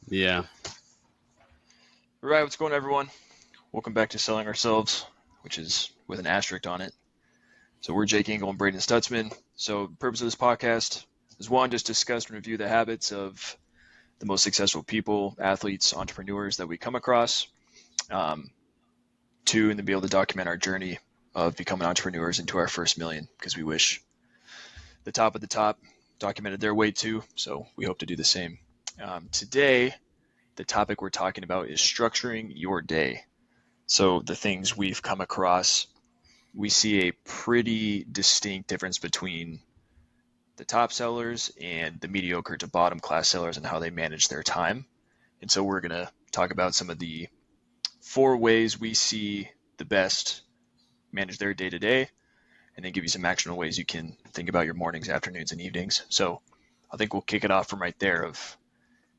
Yeah. All right, what's going on, everyone? Welcome back to Selling Ourselves, which is with an asterisk on it. So we're Jake Engel and Braden Stutzman. So the purpose of this podcast is one, just discuss and review the habits of the most successful people, athletes, entrepreneurs that we come across. Um, Two, and then be able to document our journey of becoming entrepreneurs into our first million, because we wish the top of the top documented their way too. So we hope to do the same. Today, the topic we're talking about is structuring your day. So the things we've come across, we see a pretty distinct difference between the top sellers and the mediocre to bottom class sellers and how they manage their time. And so we're going to talk about some of the 4 ways we see the best manage their day to day, and then give you some actionable ways you can think about your mornings, afternoons, and evenings. So I think we'll kick it off from right there of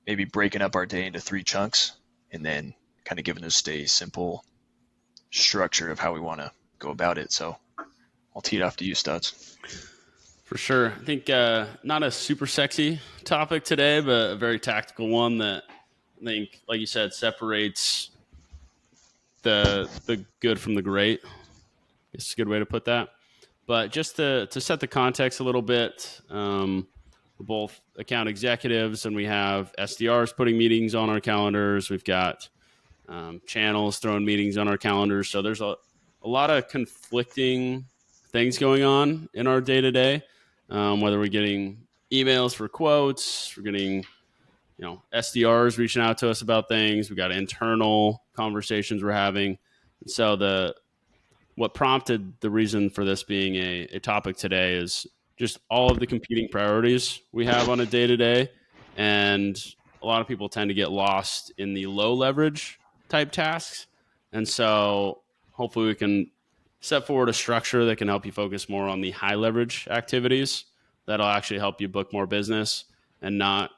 maybe breaking up our day into 3 chunks and then kind of giving us a simple structure of how we want to go about it. So I'll tee it off to you, Studs. For sure. I think not a super sexy topic today, but a very tactical one that I think, like you said, separates the good from the great. It's a good way to put that. But just to set the context a little bit, we're both account executives and we have SDRs putting meetings on our calendars. We've got channels throwing meetings on our calendars. So there's a lot of conflicting things going on in our day to day. Whether we're getting emails for quotes, we're getting SDRs reaching out to us about things. We got internal conversations we're having. And so what prompted the reason for this being a topic today is just all of the competing priorities we have on a day to day, and a lot of people tend to get lost in the low leverage type tasks. And so hopefully we can set forward a structure that can help you focus more on the high leverage activities that'll actually help you book more business and not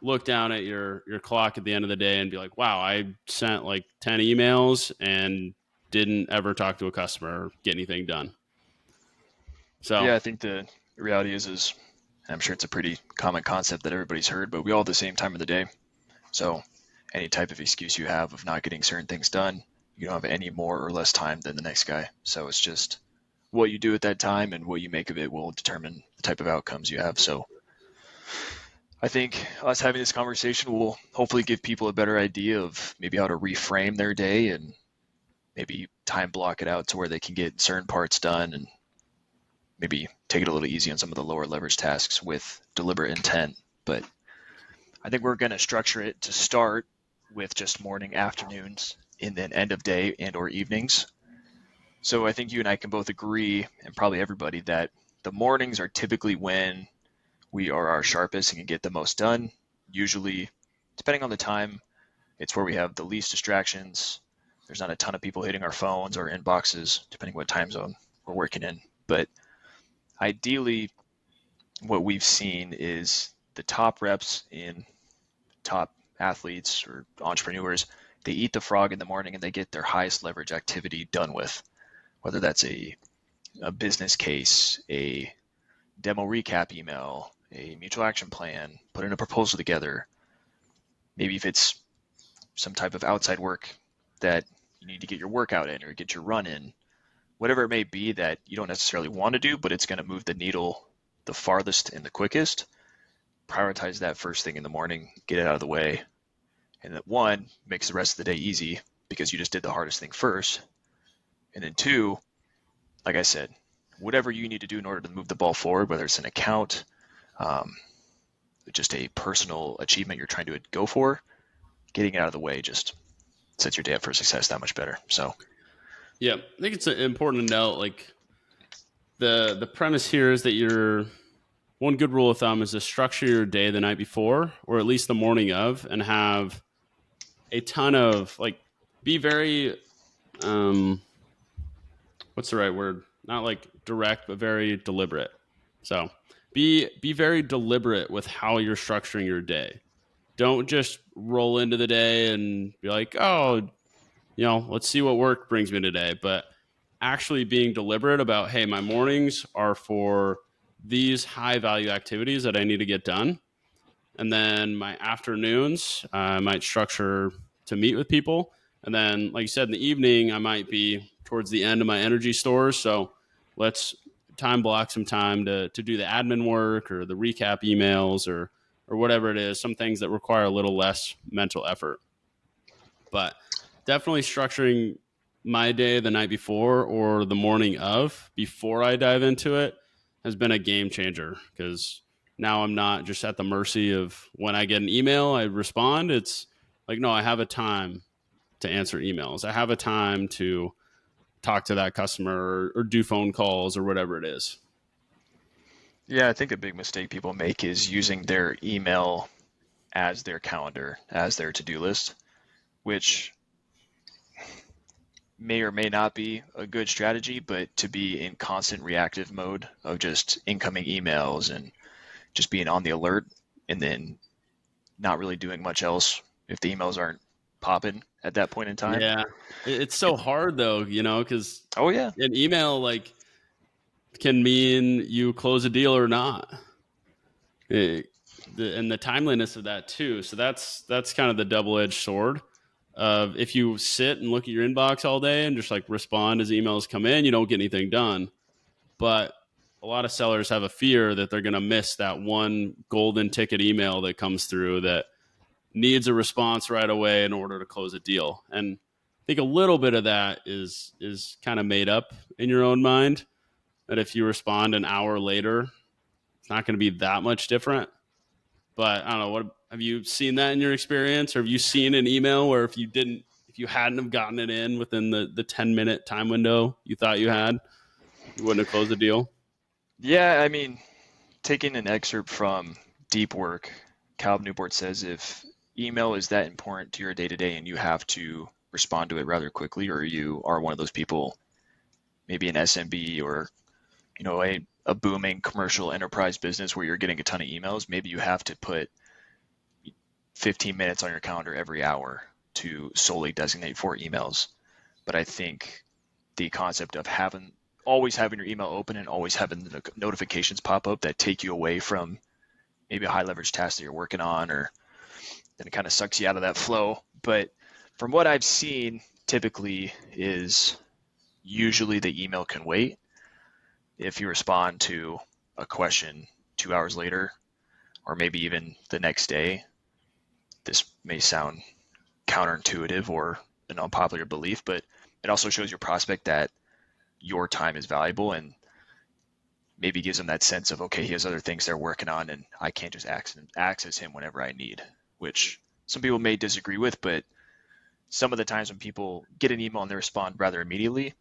look down at your clock at the end of the day and be like, wow, I sent like 10 emails and didn't ever talk to a customer or get anything done. So Yeah, I think the reality is I'm sure it's a pretty common concept that everybody's heard, but we all have the same time of the day. So any type of excuse you have of not getting certain things done, you don't have any more or less time than the next guy. So it's just what you do at that time and what you make of it will determine the type of outcomes you have. So I think us having this conversation will hopefully give people a better idea of maybe how to reframe their day and maybe time block it out to where they can get certain parts done and maybe take it a little easy on some of the lower leverage tasks with deliberate intent. But I think we're going to structure it to start with just morning, afternoons, and then end of day and or evenings. So I think you and I can both agree, and probably everybody, that the mornings are typically when we are our sharpest and can get the most done. Usually, depending on the time, it's where we have the least distractions. There's not a ton of people hitting our phones or inboxes, depending what time zone we're working in. But ideally, what we've seen is the top reps in top athletes or entrepreneurs, they eat the frog in the morning and they get their highest leverage activity done with, whether that's a business case, a demo recap email, a mutual action plan, putting a proposal together. Maybe if it's some type of outside work that you need to get your workout in or get your run in, whatever it may be that you don't necessarily want to do, but it's going to move the needle the farthest and the quickest, prioritize that first thing in the morning, get it out of the way. And that one makes the rest of the day easy because you just did the hardest thing first. And then two, like I said, whatever you need to do in order to move the ball forward, whether it's an account, just a personal achievement you're trying to go for, getting it out of the way just sets your day up for success that much better. So yeah, I think it's important to note, like the premise here is that you're one good rule of thumb is to structure your day the night before or at least the morning of and have a ton of like be very what's the right word? Not like direct, but very deliberate. So be very deliberate with how you're structuring your day. Don't just roll into the day and be like, oh, let's see what work brings me today. But actually being deliberate about, hey, my mornings are for these high value activities that I need to get done. And then my afternoons, I might structure to meet with people. And then, like you said, in the evening, I might be towards the end of my energy stores. So let's time block some time to do the admin work or the recap emails or whatever it is, some things that require a little less mental effort. But definitely structuring my day the night before or the morning of before I dive into it has been a game changer because now I'm not just at the mercy of when I get an email, I respond. It's like, no, I have a time to answer emails. I have a time to talk to that customer or do phone calls or whatever it is. Yeah, I think a big mistake people make is using their email as their calendar, as their to-do list, which may or may not be a good strategy, but to be in constant reactive mode of just incoming emails and just being on the alert and then not really doing much else if the emails aren't popping at that point in time. Yeah. It's so hard though, because Oh yeah. an email can mean you close a deal or not. And the timeliness of that too. So that's kind of the double-edged sword of if you sit and look at your inbox all day and just like respond as emails come in, you don't get anything done. But a lot of sellers have a fear that they're going to miss that one golden ticket email that comes through that needs a response right away in order to close a deal. And I think a little bit of that is kind of made up in your own mind that if you respond an hour later, it's not going to be that much different. But I don't know. What have you seen that in your experience, or have you seen an email where if you hadn't have gotten it in within the 10-minute time window you thought you had, you wouldn't have closed the deal? Yeah, I mean, taking an excerpt from Deep Work, Caleb Newport says if email is that important to your day to day and you have to respond to it rather quickly, or you are one of those people, maybe an SMB or a booming commercial enterprise business where you're getting a ton of emails, maybe you have to put 15 minutes on your calendar every hour to solely designate for emails. But I think the concept of always having your email open and always having the notifications pop up that take you away from maybe a high leverage task that you're working on, or then it kind of sucks you out of that flow. But from what I've seen, typically is usually the email can wait. If you respond to a question 2 hours later, or maybe even the next day, this may sound counterintuitive or an unpopular belief, but it also shows your prospect that your time is valuable and maybe gives them that sense of, okay, he has other things they're working on and I can't just access him whenever I need, which some people may disagree with, but some of the times when people get an email and they respond rather immediately,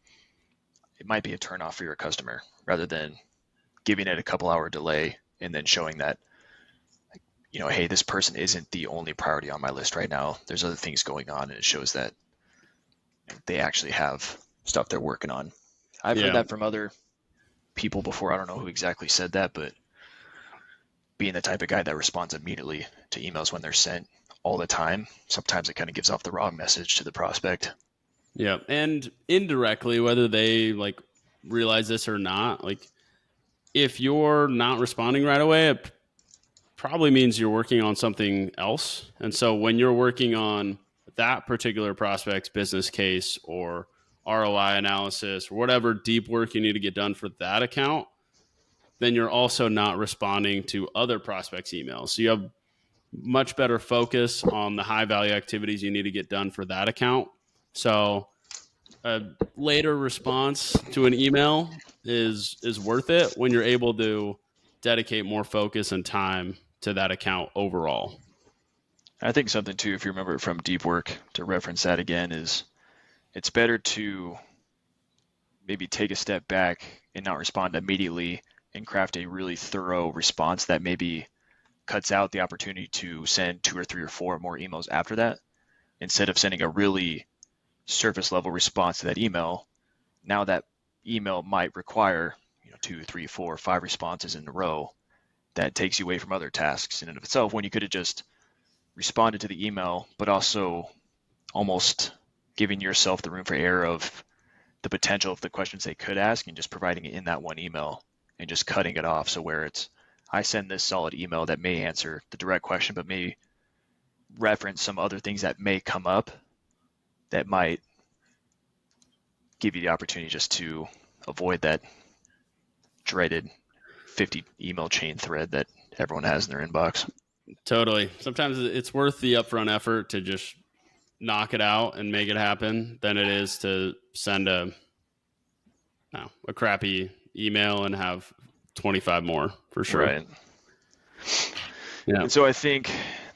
it might be a turnoff for your customer rather than giving it a couple hour delay and then showing that, hey, this person isn't the only priority on my list right now. There's other things going on, and it shows that they actually have stuff they're working on. I've heard that from other people before. I don't know who exactly said that, but being the type of guy that responds immediately to emails when they're sent all the time, sometimes it kind of gives off the wrong message to the prospect. Yeah. And indirectly, whether they realize this or not, if you're not responding right away, it probably means you're working on something else. And so when you're working on that particular prospect's business case or ROI analysis or whatever deep work you need to get done for that account, then you're also not responding to other prospects' emails. So you have much better focus on the high value activities you need to get done for that account. So a later response to an email is worth it when you're able to dedicate more focus and time to that account overall. I think something too, if you remember from Deep Work, to reference that again, is it's better to maybe take a step back and not respond immediately and craft a really thorough response that maybe cuts out the opportunity to send 2 or 3 or 4 more emails after that. Instead of sending a really surface level response to that email, now that email might require 2, 3, 4, 5 responses in a row. That takes you away from other tasks in and of itself, when you could have just responded to the email, but also almost giving yourself the room for error of the potential of the questions they could ask and just providing it in that one email and just cutting it off. So where it's I send this solid email that may answer the direct question, but may reference some other things that may come up that might give you the opportunity just to avoid that dreaded 50 email chain thread that everyone has in their inbox. Totally. Sometimes it's worth the upfront effort to just knock it out and make it happen than it is to send a crappy email and have 25 more, for sure. Right. Yeah. And so I think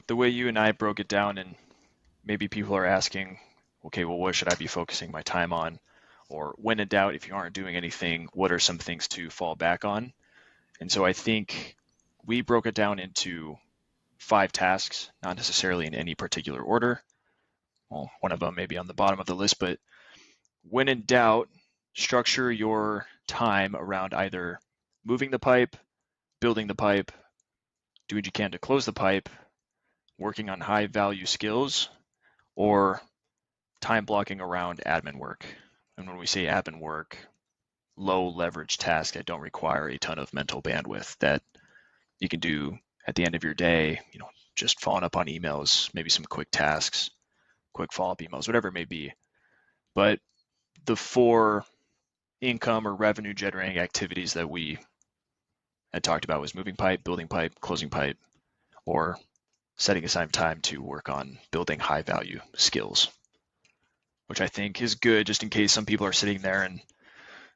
the way you and I broke it down, and maybe people are asking, okay, well, what should I be focusing my time on? Or when in doubt, if you aren't doing anything, what are some things to fall back on? And so I think we broke it down into 5 tasks, not necessarily in any particular order. Well, one of them may be on the bottom of the list, but when in doubt, structure your time around either moving the pipe, building the pipe, doing what you can to close the pipe, working on high value skills, or time blocking around admin work. And when we say admin work, low leverage tasks that don't require a ton of mental bandwidth that you can do at the end of your day, just following up on emails, maybe some quick tasks, quick follow-up emails, whatever it may be. But the 4 income or revenue generating activities that we had talked about was moving pipe, building pipe, closing pipe, or setting aside time to work on building high value skills, which I think is good just in case some people are sitting there and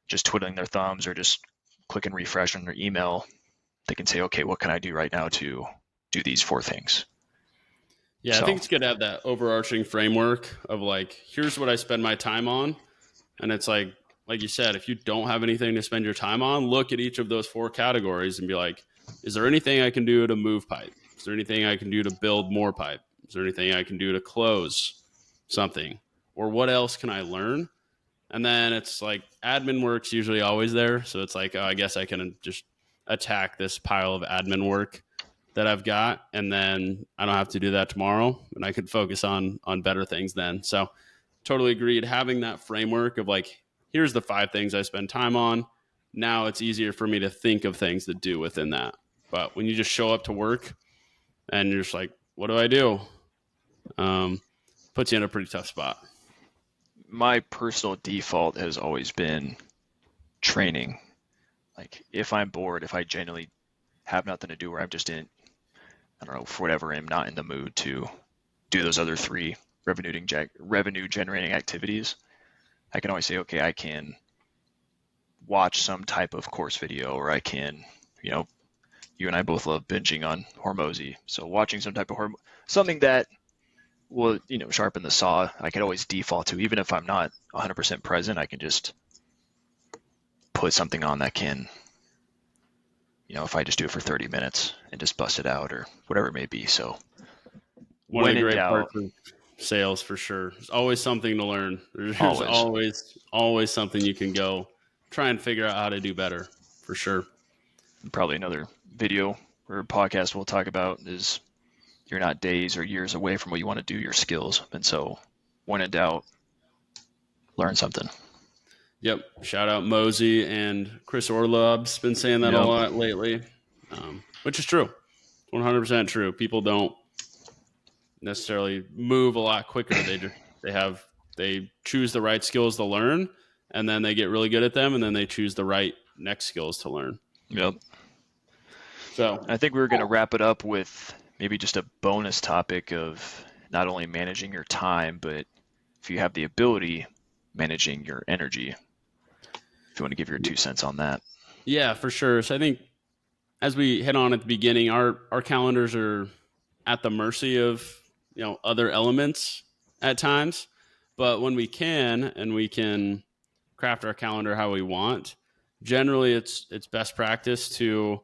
just twiddling their thumbs or just clicking refresh on their email. They can say, okay, what can I do right now to do these 4 things? Yeah, I think it's good to have that overarching framework of like, here's what I spend my time on. And it's like you said, if you don't have anything to spend your time on, look at each of those 4 categories and be like, is there anything I can do to move pipe? Is there anything I can do to build more pipe? Is there anything I can do to close something? Or what else can I learn? And then it's like admin work's usually always there. So it's like, oh, I guess I can just attack this pile of admin work that I've got, and then I don't have to do that tomorrow, and I could focus on better things then. So totally agreed. Having that framework of like, here's the 5 things I spend time on. Now it's easier for me to think of things to do within that. But when you just show up to work and you're just like, what do I do? Puts you in a pretty tough spot. My personal default has always been training. Like if I'm bored, if I genuinely have nothing to do, or I'm just in, I don't know, for whatever, I'm not in the mood to do those other 3 revenue generating activities, I can always say, okay, I can watch some type of course video, or I can, you and I both love binging on Hormozy. So watching some type of something that will, sharpen the saw, I can always default to. Even if I'm not 100% present, I can just put something on that can, if I just do it for 30 minutes and just bust it out or whatever it may be. So one of the great parts of sales, for sure. There's always something to learn. There's always something you can go try and figure out how to do better, for sure. Probably another video or podcast we'll talk about is you're not days or years away from what you want to do, your skills. And so when in doubt, learn something. Yep. Shout out Mosey and Chris Orlob's been saying that a lot lately, which is true. 100% true. People don't necessarily move a lot quicker. They choose the right skills to learn, and then they get really good at them, and then they choose the right next skills to learn. Yep. So I think we were going to wrap it up with maybe just a bonus topic of not only managing your time, but if you have the ability, managing your energy. If you want to give your 2 cents on that. Yeah, for sure. So I think as we hit on at the beginning, our calendars are at the mercy of other elements at times, but when we can craft our calendar how we want, generally it's best practice to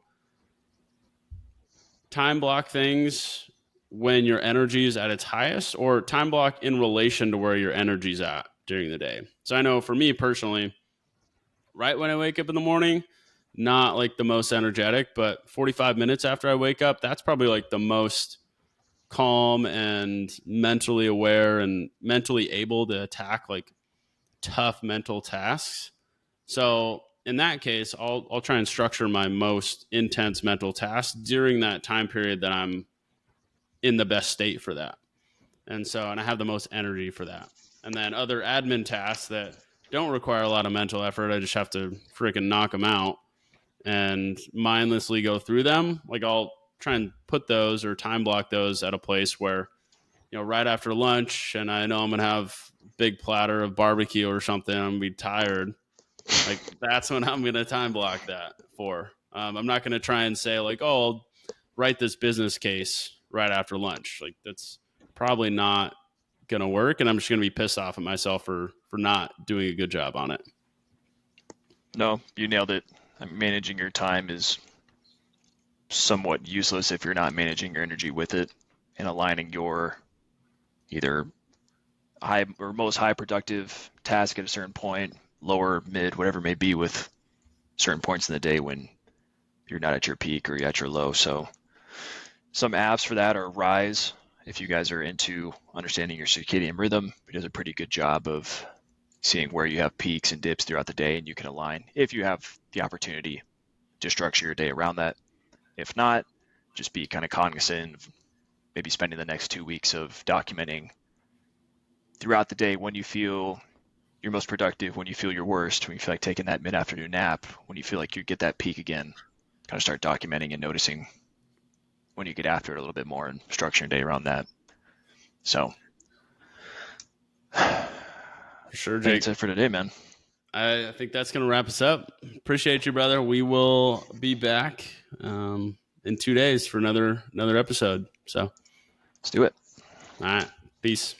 time block things when your energy is at its highest, or time block in relation to where your energy's at during the day. So I know for me personally, right when I wake up in the morning, not like the most energetic, but 45 minutes after I wake up, that's probably like the most calm and mentally aware and mentally able to attack like tough mental tasks. So in that case, I'll try and structure my most intense mental tasks during that time period that I'm in the best state for that. And I have the most energy for that. And then other admin tasks that don't require a lot of mental effort, I just have to freaking knock them out and mindlessly go through them. Like I'll try and put those or time block those at a place where, right after lunch, and I know I'm going to have a big platter of barbecue or something, I'm going to be tired. Like that's when I'm going to time block that for. I'm not going to try and say like, oh, I'll write this business case right after lunch. Like that's probably not going to work. And I'm just going to be pissed off at myself for not doing a good job on it. No, you nailed it. Managing your time is somewhat useless if you're not managing your energy with it and aligning your either high or most high productive task at a certain point, lower, mid, whatever it may be, with certain points in the day when you're not at your peak or you're at your low. So some apps for that are Rise. If you guys are into understanding your circadian rhythm, it does a pretty good job of seeing where you have peaks and dips throughout the day, and you can align if you have the opportunity to structure your day around that. If not, just be kind of cognizant of maybe spending the next 2 weeks of documenting throughout the day when you feel you're most productive, when you feel your worst, when you feel like taking that mid-afternoon nap, when you feel like you get that peak again. Kind of start documenting and noticing when you get after it a little bit more and structure your day around that. So, for sure, Jake. That's it for today, man. I think that's going to wrap us up. Appreciate you, brother. We will be back in 2 days for another episode. So let's do it. All right. Peace.